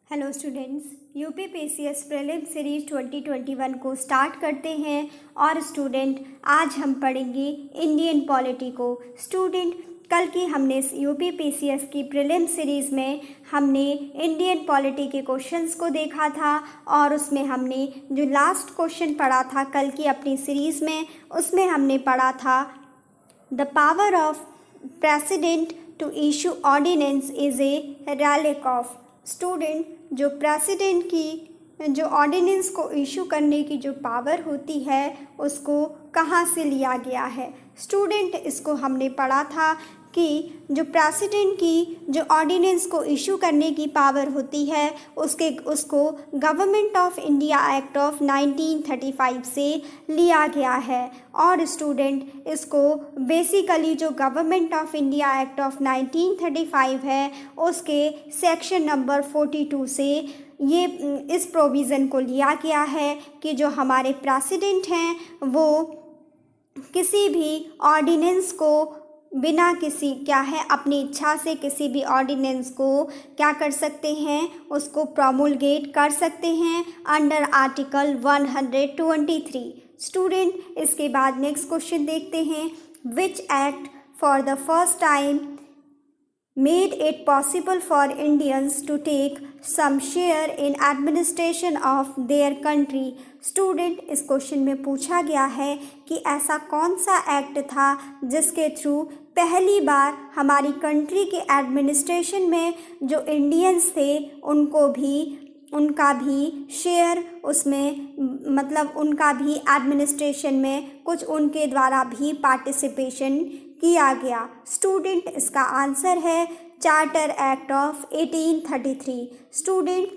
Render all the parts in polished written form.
Hello students, UPPCS prelim series 2021 को start करते हैं। और स्टूडेंट, आज हम पढ़ेंगे इंडियन पॉलिटी को। स्टूडेंट, कल की हमने यूपीपीसीएस की प्रीलिम सीरीज़ में हमने इंडियन पॉलिटी के क्वेश्चंस को देखा था और उसमें हमने जो लास्ट क्वेश्चन पढ़ा था कल की अपनी सीरीज़ में, उसमें हमने पढ़ा था the power of president to issue ordinance is a relic of. Student, जो प्रेसिडेंट की जो ऑर्डिनेंस को इशू करने की जो पावर होती है उसको कहाँ से लिया गया है। स्टूडेंट, इसको हमने पढ़ा था कि जो प्रेसिडेंट की जो ऑर्डिनेंस को इशू करने की पावर होती है उसको government of India act of 1935 से लिया गया है। और स्टूडेंट, इसको बेसिकली जो government of India act of 1935 है उसके सेक्शन नंबर 42 से ये इस प्रोविज़न को लिया गया है कि जो हमारे प्रेसिडेंट हैं वो किसी भी ऑर्डिनेंस को बिना किसी अपनी इच्छा से किसी भी ऑर्डिनेंस को क्या कर सकते हैं, उसको प्रोमुलगेट कर सकते हैं अंडर आर्टिकल 123। स्टूडेंट, इसके बाद नेक्स्ट क्वेश्चन देखते हैं। Which act for the first time made it possible for Indians to take some share in administration of their country। Student, इस क्वेश्चन में पूछा गया है कि ऐसा कौन सा एक्ट था जिसके थ्रू पहली बार हमारी कंट्री के एडमिनिस्ट्रेशन में जो इंडियंस थे उनका भी शेयर उसमें, मतलब उनका भी एडमिनिस्ट्रेशन में कुछ उनके द्वारा भी पार्टिसिपेशन किया गया। स्टूडेंट, इसका आंसर है चार्टर एक्ट ऑफ 1833। स्टूडेंट,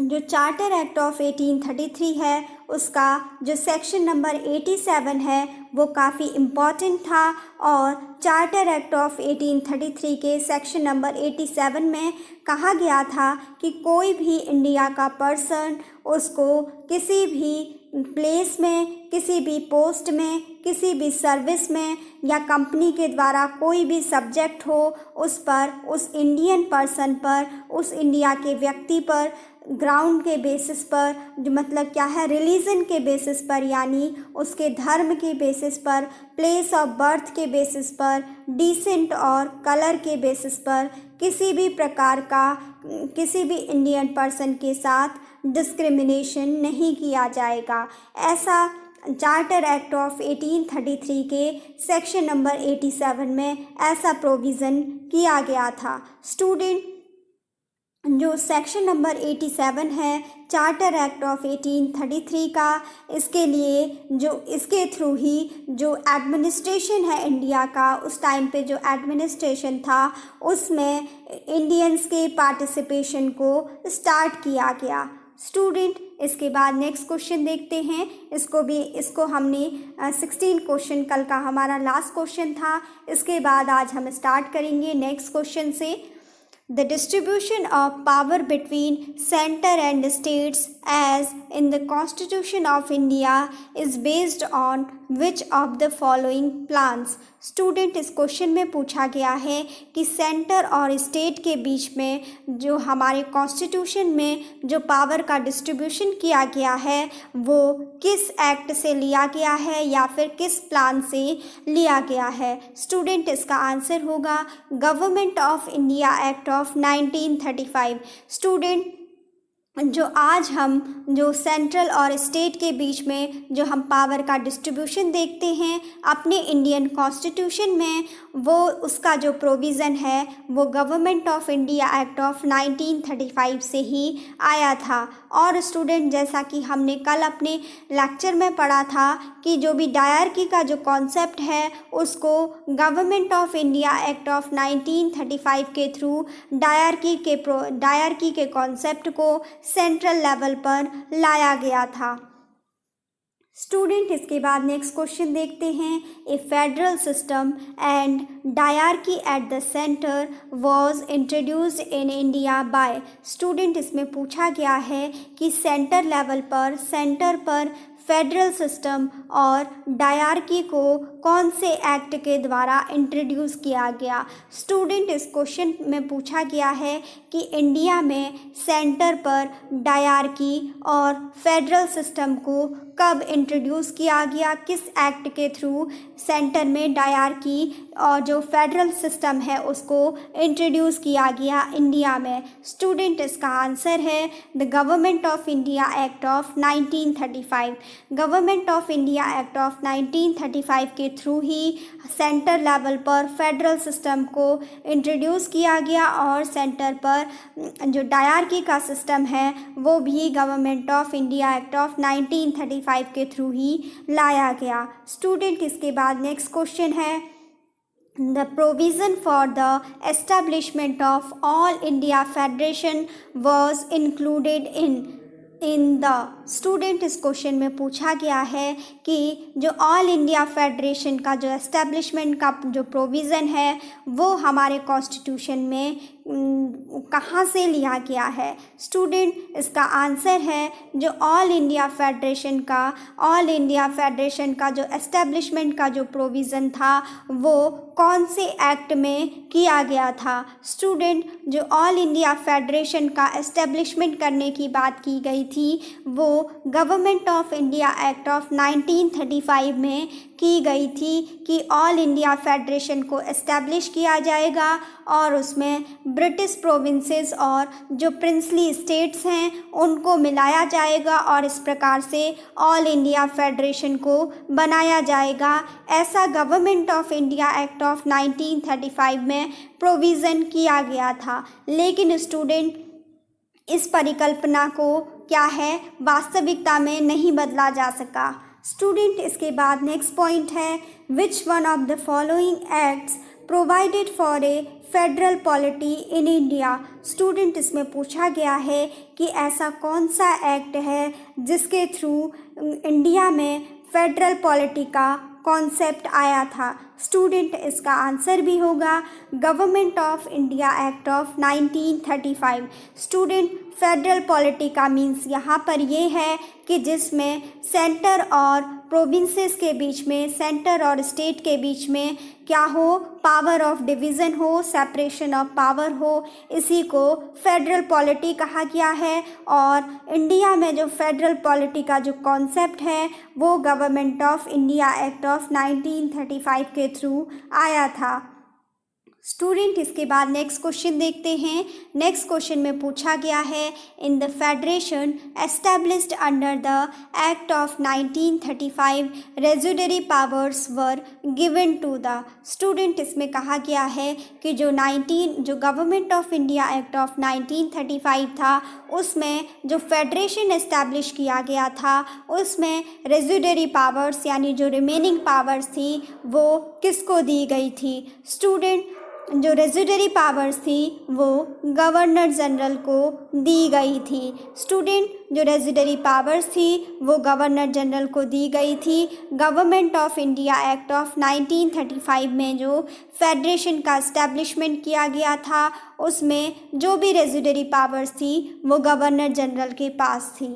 जो चार्टर एक्ट ऑफ 1833 है उसका जो सेक्शन नंबर 87 है वो काफ़ी इम्पॉर्टेंट था। और चार्टर एक्ट ऑफ 1833 के सेक्शन नंबर 87 में कहा गया था कि कोई भी इंडिया का पर्सन उसको किसी भी प्लेस में, किसी भी पोस्ट में, किसी भी सर्विस में या कंपनी के द्वारा कोई भी सब्जेक्ट हो उस पर, उस इंडियन पर्सन पर, उस इंडिया के व्यक्ति पर ग्राउंड के बेसिस पर, जो मतलब रिलीजन के बेसिस पर, यानी उसके धर्म के बेसिस पर, प्लेस ऑफ बर्थ के बेसिस पर, डिसेंट और कलर के बेसिस पर किसी भी प्रकार का किसी भी इंडियन पर्सन के साथ डिस्क्रिमिनेशन नहीं किया जाएगा। ऐसा चार्टर एक्ट ऑफ 1833 के सेक्शन नंबर 87 में ऐसा प्रोविज़न किया गया था। स्टूडेंट, जो सेक्शन नंबर 87 है चार्टर एक्ट ऑफ 1833 का, इसके लिए जो इसके थ्रू ही जो एडमिनिस्ट्रेशन है इंडिया का, उस टाइम पे जो एडमिनिस्ट्रेशन था उसमें इंडियंस के पार्टिसिपेशन को स्टार्ट किया गया। स्टूडेंट, इसके बाद नेक्स्ट क्वेश्चन देखते हैं। इसको हमने 16 क्वेश्चन, कल का हमारा लास्ट क्वेश्चन था। इसके बाद आज हम स्टार्ट करेंगे नेक्स्ट क्वेश्चन से। The distribution of power between center and states as in the Constitution of India is based on which of the following plans। Student, इस क्वेश्चन में पूछा गया है कि सेंटर और स्टेट के बीच में जो हमारे कॉन्स्टिट्यूशन में जो पावर का डिस्ट्रीब्यूशन किया गया है वो किस एक्ट से लिया गया है या फिर किस प्लान से लिया गया है। स्टूडेंट, इसका आंसर होगा government of India act of 1935। Student, जो आज हम जो सेंट्रल और स्टेट के बीच में जो हम पावर का डिस्ट्रीब्यूशन देखते हैं अपने इंडियन कॉन्स्टिट्यूशन में, वो उसका जो प्रोविज़न है वो government of India act of 1935 से ही आया था। और स्टूडेंट, जैसा कि हमने कल अपने लेक्चर में पढ़ा था कि जो भी डायरकी का जो कॉन्सेप्ट है उसको government of India act of 1935 के थ्रू डायरकी के कॉन्सेप्ट को सेंट्रल लेवल पर लाया गया था। स्टूडेंट, इसके बाद नेक्स्ट क्वेश्चन देखते हैं। A federal system and dyarchy at the centre was introduced in India by. Student, इसमें पूछा गया है कि सेंटर पर फेडरल सिस्टम और डायरकी को कौन से एक्ट के द्वारा इंट्रोड्यूस किया गया। स्टूडेंट, इस क्वेश्चन में पूछा गया है कि इंडिया में सेंटर पर डायरार्की और फेडरल सिस्टम को कब इंट्रोड्यूस किया गया, किस एक्ट के थ्रू सेंटर में डायरार्की और जो फेडरल सिस्टम है उसको इंट्रोड्यूस किया गया इंडिया में। स्टूडेंट, इसका आंसर है the government of India act of 1935। Government of India act of 1935 के थ्रू ही सेंटर लेवल पर फेडरल सिस्टम को इंट्रोड्यूस किया गया और सेंटर पर जो डायरार्की का सिस्टम है वो भी government of India act of 1935 के थ्रू ही लाया गया। स्टूडेंट, इसके बाद नेक्स्ट क्वेश्चन है The provision for the establishment of All India Federation was included in the student, इस क्वेश्चन में पूछा गया है कि जो ऑल इंडिया फेडरेशन का जो एस्टेब्लिशमेंट का जो प्रोविज़न है वो हमारे कॉन्स्टिट्यूशन में कहाँ से लिया गया है। स्टूडेंट, इसका आंसर है जो ऑल इंडिया फेडरेशन का जो एस्टेब्लिशमेंट का जो प्रोविज़न था वो कौन से एक्ट में किया गया था। स्टूडेंट, जो ऑल इंडिया फेडरेशन का एस्टेब्लिशमेंट करने की बात की गई थी वो government of India act of 1935 में की गई थी कि ऑल इंडिया फेडरेशन को एस्टैब्लिश किया जाएगा और उसमें ब्रिटिश प्रोविंसेस और जो प्रिंसली स्टेट्स हैं उनको मिलाया जाएगा और इस प्रकार से ऑल इंडिया फेडरेशन को बनाया जाएगा। ऐसा government of India act of 1935 में प्रोविज़न किया गया था। लेकिन स्टूडेंट, इस परिकल्पना को क्या है वास्तविकता में नहीं बदला जा सका। स्टूडेंट, इसके बाद नेक्स्ट पॉइंट है which one of the following acts provided for a federal polity in India. Student, इसमें पूछा गया है कि ऐसा कौन सा एक्ट है जिसके थ्रू इंडिया में फेडरल पॉलिटी का कॉन्सेप्ट आया था। स्टूडेंट, इसका आंसर भी होगा government of India act of 1935। Student, federal polity का मीन्स यहाँ पर ये है कि जिसमें सेंटर और प्रोविंसेस के बीच में, सेंटर और स्टेट के बीच में क्या हो, पावर ऑफ डिवीज़न हो, सेपरेशन ऑफ पावर हो, इसी को फेडरल पॉलिटी कहा गया है। और इंडिया में जो फेडरल पॉलिटी का जो कॉन्सेप्ट है वो government of India act of 1935 के थ्रू आया था। स्टूडेंट, इसके बाद नेक्स्ट क्वेश्चन देखते हैं। नेक्स्ट क्वेश्चन में पूछा गया है in the federation established under the act of 1935 residuary powers were given to the. Student, इसमें कहा गया है कि जो government of India act of 1935 था उसमें जो फेडरेशन एस्टैब्लिश किया गया था उसमें रेजुडरी पावर्स यानी जो रिमेनिंग पावर्स थी वो किसको दी गई थी। स्टूडेंट, जो रेजिडरी पावर्स थी वो गवर्नर जनरल को दी गई थी। स्टूडेंट, जो रेजिडरी पावर्स थी वो गवर्नर जनरल को दी गई थी। Government of India act of 1935 में जो फेडरेशन का एस्टैब्लिशमेंट किया गया था उसमें जो भी रेजिडरी पावर्स थी वो गवर्नर जनरल के पास थी।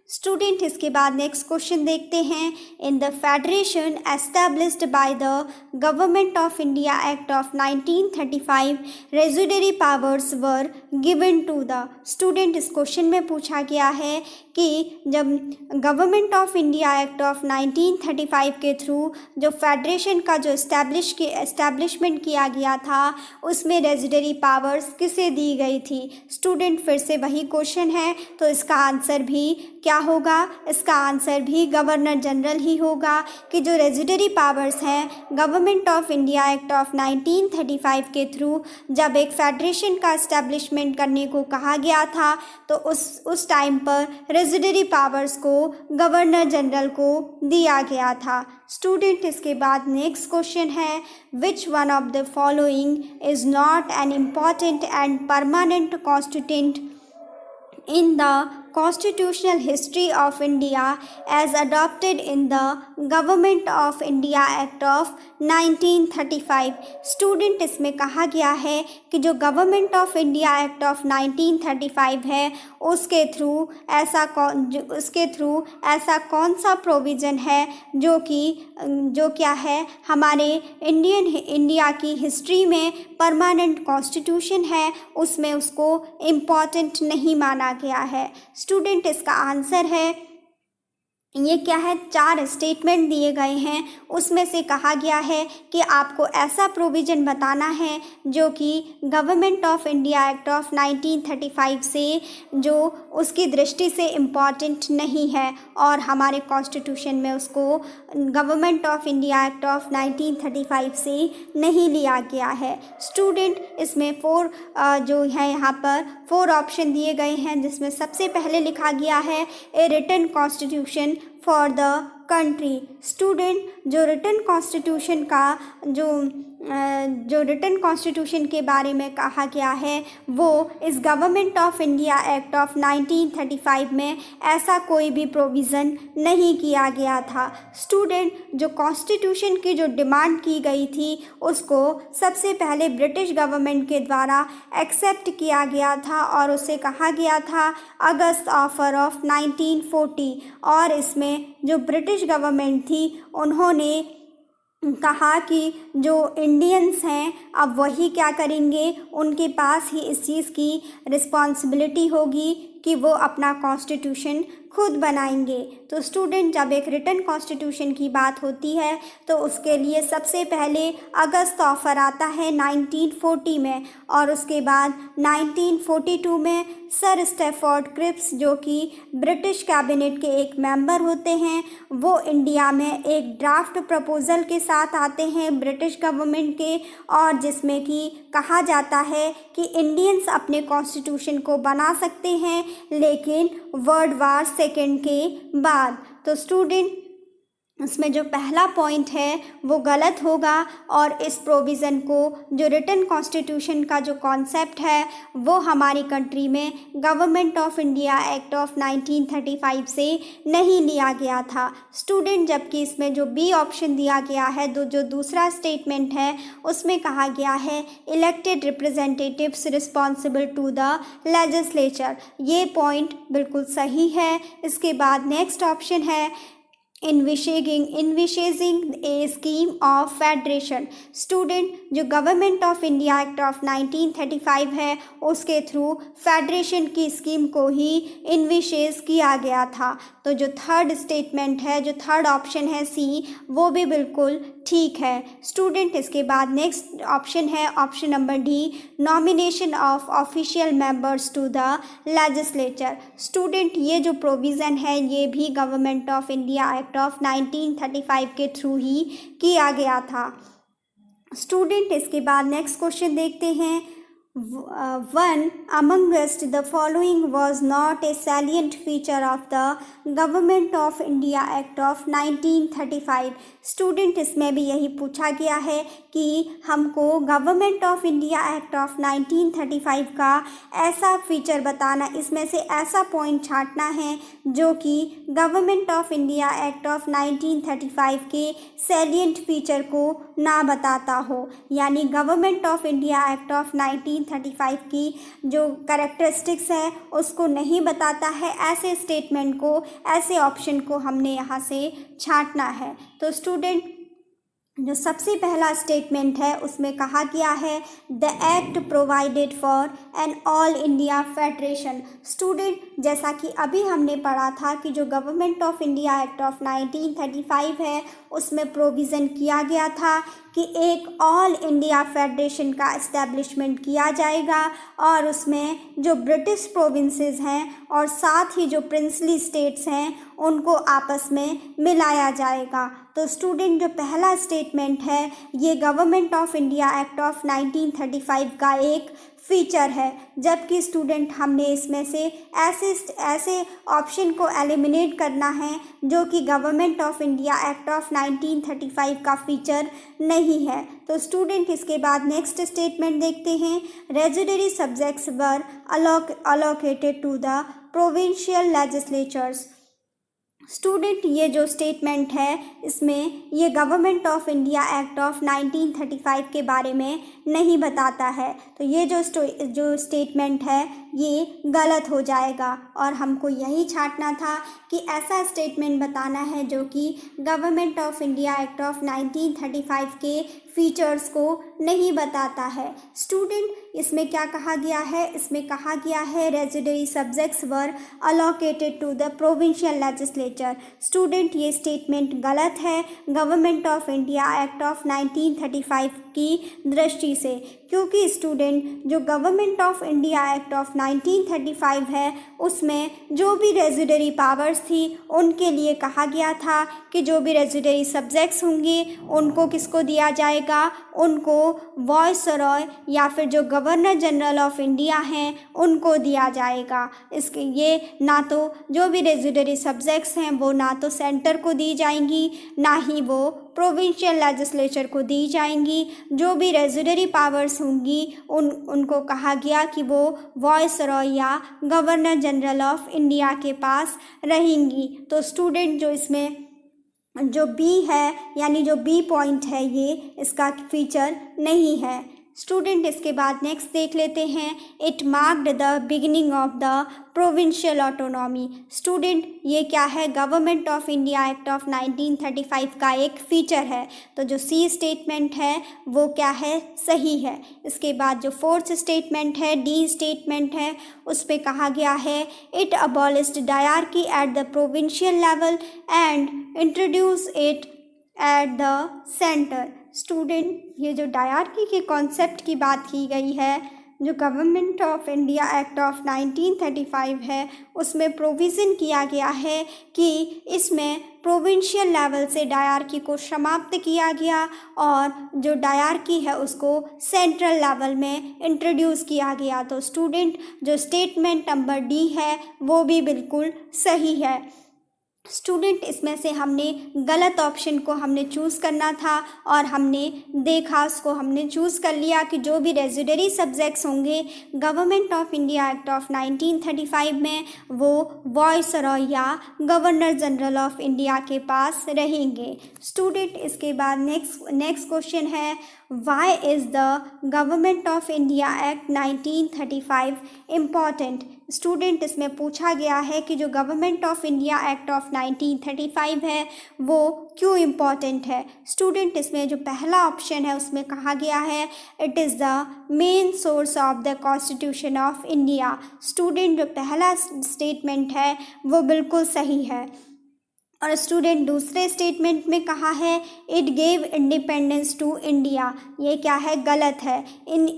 स्टूडेंट, इसके बाद नेक्स्ट क्वेश्चन देखते हैं in the federation established by the government of India act of 1935 residuary powers were given to the. Student, इस क्वेश्चन में पूछा गया है कि जब government of India act of 1935 के थ्रू जो फेडरेशन का जो एस्टैब्लिशमेंट किया गया था उसमें रेजिडरी पावर्स किसे दी गई थी। स्टूडेंट, फिर से वही क्वेश्चन है तो इसका आंसर भी क्या होगा, इसका आंसर भी गवर्नर जनरल ही होगा कि जो रेजिडरी पावर्स हैं government of India act of 1935 के थ्रू जब एक फेडरेशन का एस्टैब्लिशमेंट करने को कहा गया था तो उस टाइम पर रेजिडरी पावर्स को गवर्नर जनरल को दिया गया था। स्टूडेंट, इसके बाद नेक्स्ट क्वेश्चन है which one of the following is not an important and permanent constituent in the constitutional history of India as adopted in the Government of India Act of 1935। Student इसमें कहा गया है कि जो government of India act of 1935 है उसके through ऐसा कौन सा प्रोविज़न है जो क्या है हमारे इंडिया की हिस्ट्री में परमानेंट कॉन्स्टिट्यूशन है, उसमें उसको इम्पॉर्टेंट नहीं माना गया है। स्टूडेंट इसका आंसर है, ये क्या है, 4 स्टेटमेंट दिए गए हैं, उसमें से कहा गया है कि आपको ऐसा प्रोविज़न बताना है जो कि government of India act of 1935 से जो उसकी दृष्टि से इम्पॉर्टेंट नहीं है और हमारे कॉन्स्टिट्यूशन में उसको government of India act of 1935 से नहीं लिया गया है। स्टूडेंट इसमें 4 जो है यहाँ पर 4 ऑप्शन दिए गए हैं, जिसमें सबसे पहले लिखा गया है a written constitution for the country. Student जो रिटन कॉन्स्टिट्यूशन का जो रिटन कॉन्स्टिट्यूशन के बारे में कहा गया है वो इस government of India act of 1935 में ऐसा कोई भी प्रोविज़न नहीं किया गया था। स्टूडेंट जो कॉन्स्टिट्यूशन की जो डिमांड की गई थी उसको सबसे पहले ब्रिटिश गवर्नमेंट के द्वारा एक्सेप्ट किया गया था और उसे कहा गया था अगस्त ऑफर ऑफ 1940, और इसमें जो ब्रिटिश गवर्नमेंट थी उन्होंने कहा कि जो इंडियंस हैं अब वही क्या करेंगे, उनके पास ही इस चीज़ की रिस्पॉन्सिबिलिटी होगी कि वो अपना कॉन्स्टिट्यूशन खुद बनाएंगे। तो स्टूडेंट जब एक रिटन कॉन्स्टिट्यूशन की बात होती है तो उसके लिए सबसे पहले अगस्त ऑफर आता है 1940 में, और उसके बाद 1942 में सर स्टैफोर्ड क्रिप्स जो कि ब्रिटिश कैबिनेट के एक मेंबर होते हैं वो इंडिया में एक ड्राफ्ट प्रपोज़ल के साथ आते हैं ब्रिटिश गवर्नमेंट के, और जिसमें कि कहा जाता है कि इंडियंस अपने कॉन्स्टिट्यूशन को बना सकते हैं लेकिन वर्ल्ड वार सेकेंड के बाद। तो स्टूडेंट इसमें जो पहला पॉइंट है वो गलत होगा और इस प्रोविज़न को जो रिटन कॉन्स्टिट्यूशन का जो कॉन्सेप्ट है वो हमारी कंट्री में government of India act of 1935 से नहीं लिया गया था। स्टूडेंट जबकि इसमें जो बी ऑप्शन दिया गया है जो दूसरा स्टेटमेंट है उसमें कहा गया है elected representatives responsible to the legislature, ये पॉइंट बिल्कुल सही है। इसके बाद नेक्स्ट ऑप्शन है envisaging a scheme of federation। Student जो government of India act of 1935 है उसके थ्रू फेडरेशन की स्कीम को ही इन्विशेज किया गया था। तो जो थर्ड स्टेटमेंट है, जो थर्ड ऑप्शन है सी, वो भी बिल्कुल ठीक है। स्टूडेंट इसके बाद नेक्स्ट ऑप्शन है option number D, nomination of official members to the legislature. Student ये जो प्रोविज़न है ये भी government of India act of 1935 के थ्रू ही किया गया था। स्टूडेंट इसके बाद नेक्स्ट क्वेश्चन देखते हैं। One amongst the following was not a salient feature of the Government of India Act of 1935। Student इसमें भी यही पूछा गया है कि हमको government of India act of 1935 का ऐसा फीचर बताना, इसमें से ऐसा पॉइंट छांटना है जो कि government of India act of 1935 के सैलिएंट फीचर को ना बताता हो, यानी government of India act of 1935 की जो कैरेक्टरिस्टिक्स है उसको नहीं बताता है। ऐसे स्टेटमेंट को, ऐसे ऑप्शन को हमने यहाँ से छांटना है। तो स्टूडेंट जो सबसे पहला स्टेटमेंट है उसमें कहा गया है the act provided for an all India federation. Student जैसा कि अभी हमने पढ़ा था कि जो government of India act of 1935 है उसमें प्रोविज़न किया गया था कि एक ऑल इंडिया फेडरेशन का इस्टेब्लिशमेंट किया जाएगा और उसमें जो ब्रिटिश प्रोविंसेस हैं और साथ ही जो प्रिंसली स्टेट्स हैं उनको आपस में मिलाया जाएगा। तो स्टूडेंट जो पहला स्टेटमेंट है ये government of India act of 1935 का एक फीचर है, जबकि स्टूडेंट हमने इसमें से ऐसे ऑप्शन को एलिमिनेट करना है जो कि government of India act of 1935 का फीचर नहीं है। तो स्टूडेंट इसके बाद नेक्स्ट स्टेटमेंट देखते हैं। Residuary subjects were allocated to the provincial legislatures. Student ये जो स्टेटमेंट है इसमें ये government of India act of 1935 के बारे में नहीं बताता है, तो ये जो स्टेटमेंट है ये गलत हो जाएगा और हमको यही छांटना था कि ऐसा स्टेटमेंट बताना है जो कि government of India act of 1935 के फीचर्स को नहीं बताता है। स्टूडेंट इसमें क्या कहा गया है, इसमें कहा गया है residuary subjects were allocated to the provincial legislature. Student ये स्टेटमेंट गलत है government of India act of 1935 की दृष्टि से, क्योंकि स्टूडेंट जो government of India act of 1935 है उसमें जो भी रेजिडरी पावर्स थी उनके लिए कहा गया था कि जो भी रेजिडरी सब्जेक्ट्स होंगे उनको किसको दिया जाएगा, उनको वायसरॉय या फिर जो गवर्नर जनरल ऑफ इंडिया हैं उनको दिया जाएगा। इसके ये ना तो जो भी रेजिडरी सब्जेक्ट्स हैं वो ना तो सेंटर को दी जाएंगी ना ही वो प्रोविंशियल लेजिस्लेचर को दी जाएंगी। जो भी रेजिडरी पावर्स होंगी उनको कहा गया कि वो वायसरॉय या गवर्नर जनरल ऑफ इंडिया के पास रहेंगी। तो स्टूडेंट जो इसमें जो बी है यानी जो बी पॉइंट है ये इसका फीचर नहीं है। स्टूडेंट इसके बाद नेक्स्ट देख लेते हैं, it marked the beginning of the provincial autonomy. Student ये क्या है, government of India act of 1935 का एक फीचर है, तो जो सी स्टेटमेंट है वो क्या है, सही है। इसके बाद जो फोर्थ स्टेटमेंट है, डी स्टेटमेंट है, उस पे कहा गया है it abolished dyarchy at the provincial level and introduce it at the centre. Student ये जो डायरकी के कॉन्सेप्ट की बात की गई है, जो government of India act of 1935 है उसमें प्रोविज़न किया गया है कि इसमें प्रोविंशियल लेवल से डायरकी को समाप्त किया गया और जो डायरकी है उसको सेंट्रल लेवल में इंट्रोड्यूस किया गया। तो स्टूडेंट जो स्टेटमेंट नंबर डी है वो भी बिल्कुल सही है। स्टूडेंट इसमें से हमने गलत ऑप्शन को हमने चूज़ करना था और हमने देखा उसको हमने चूज़ कर लिया कि जो भी रेजिडरी सब्जेक्ट्स होंगे government of India act of 1935 में वो वायसरॉय या गवर्नर जनरल ऑफ इंडिया के पास रहेंगे। स्टूडेंट इसके बाद नेक्स्ट क्वेश्चन है, why is the government of India act 1935 important. Student इसमें पूछा गया है कि जो government of India act of 1935 है वो क्यों इम्पॉर्टेंट है। स्टूडेंट इसमें जो पहला ऑप्शन है उसमें कहा गया है it is the main source of the constitution of India. Student जो पहला स्टेटमेंट है वो बिल्कुल सही है। और स्टूडेंट दूसरे स्टेटमेंट में कहा है it gave independence to India, ये क्या है, गलत है।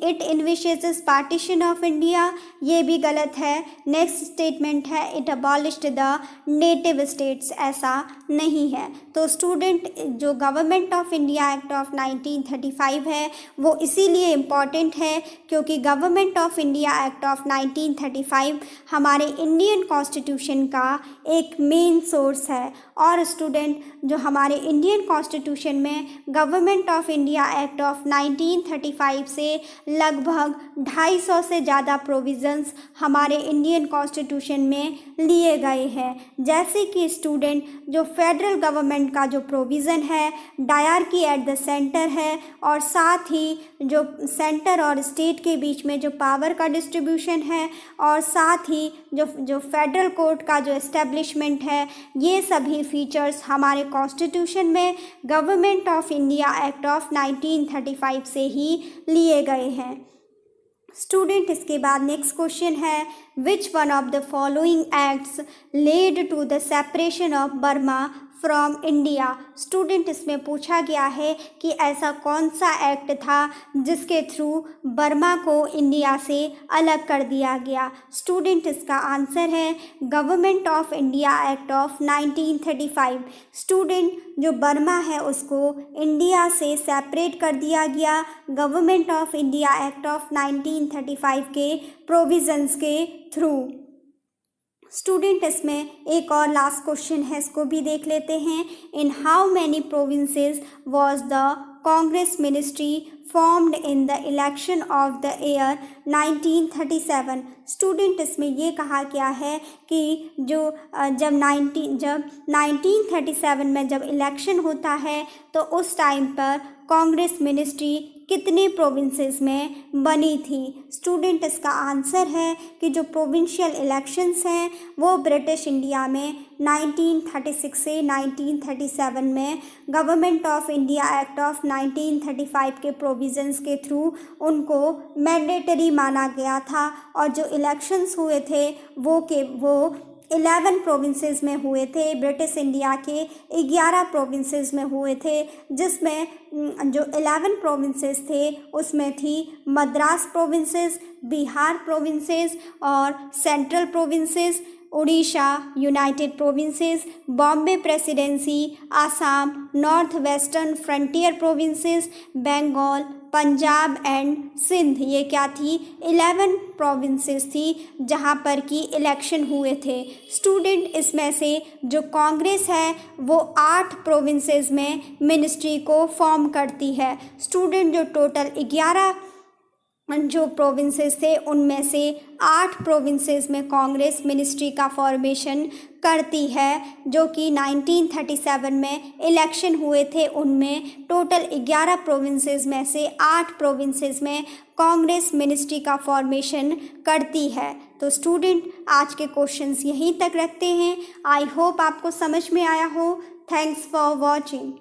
It envisages partition of India, ये भी गलत है। नेक्स्ट स्टेटमेंट है it abolished the native states, ऐसा नहीं है। तो स्टूडेंट जो government of India act of 1935 है वो इसीलिए इम्पॉर्टेंट है क्योंकि government of India act of 1935 हमारे इंडियन कॉन्स्टिट्यूशन का एक मेन सोर्स है। और स्टूडेंट जो हमारे इंडियन कॉन्स्टिट्यूशन में government of India act of 1935 से लगभग 250 से ज़्यादा प्रोविज़न्स हमारे इंडियन कॉन्स्टिट्यूशन में लिए गए हैं, जैसे कि स्टूडेंट जो फेडरल गवर्नमेंट का जो प्रोविज़न है डायरकी एट द सेंटर है और साथ ही जो सेंटर और स्टेट के बीच में जो पावर का डिस्ट्रीब्यूशन है और साथ ही जो फेडरल कोर्ट का जो एस्टेब्लिशमेंट है, ये सभी फीचर्स हमारे कॉन्स्टिट्यूशन में government of India act of 1935 से ही लिए गए हैं। स्टूडेंट इसके बाद नेक्स्ट क्वेश्चन है, which one of the following acts led to the separation of Burma from India. Student इसमें पूछा गया है कि ऐसा कौन सा एक्ट था जिसके थ्रू बर्मा को इंडिया से अलग कर दिया गया। स्टूडेंट इसका आंसर है government of India act of 1935। Student जो बर्मा है उसको इंडिया से सेपरेट कर दिया गया government of India act of 1935 के प्रोविजंस के थ्रू। स्टूडेंट इसमें एक और लास्ट क्वेश्चन है, इसको भी देख लेते हैं। In how many provinces was the Congress ministry formed in the election of the year 1937। Student इसमें ये कहा गया है कि जब 1937 में जब इलेक्शन होता है तो उस टाइम पर कांग्रेस मिनिस्ट्री कितने प्रोविंसेस में बनी थी। स्टूडेंट इसका आंसर है कि जो प्रोविंशियल इलेक्शंस हैं वो ब्रिटिश इंडिया में 1936 से 1937 में government of India act of 1935 के प्रोविजंस के थ्रू उनको मैंडेटरी माना गया था। और जो इलेक्शंस हुए थे वो 11 प्रोविंसेस में हुए थे। ब्रिटिश इंडिया के 11 प्रोविंसेस में हुए थे, जिसमें जो 11 प्रोविंसेस थे उसमें थी मद्रास प्रोविंसेस, बिहार प्रोविंसेस और central provinces, Orissa, united provinces, Bombay presidency, Assam, north western frontier provinces, Bengal, Punjab and Sindh. ये क्या थी? 11 प्रोविंसेस थी जहाँ पर कि इलेक्शन हुए थे। स्टूडेंट इसमें से जो कांग्रेस है वो 8 प्रोविंसेस में मिनिस्ट्री को फॉर्म करती है। स्टूडेंट जो टोटल 11 जो प्रोविंसेस थे उनमें से 8 प्रोविंसेस में कांग्रेस मिनिस्ट्री का फॉर्मेशन करती है, जो कि 1937 में इलेक्शन हुए थे। उनमें टोटल 11 प्रोविंसेस में से 8 प्रोविंसेस में कांग्रेस मिनिस्ट्री का फॉर्मेशन करती है। तो स्टूडेंट आज के क्वेश्चंस यहीं तक रखते हैं। आई होप आपको समझ में आया हो। Thanks for watching.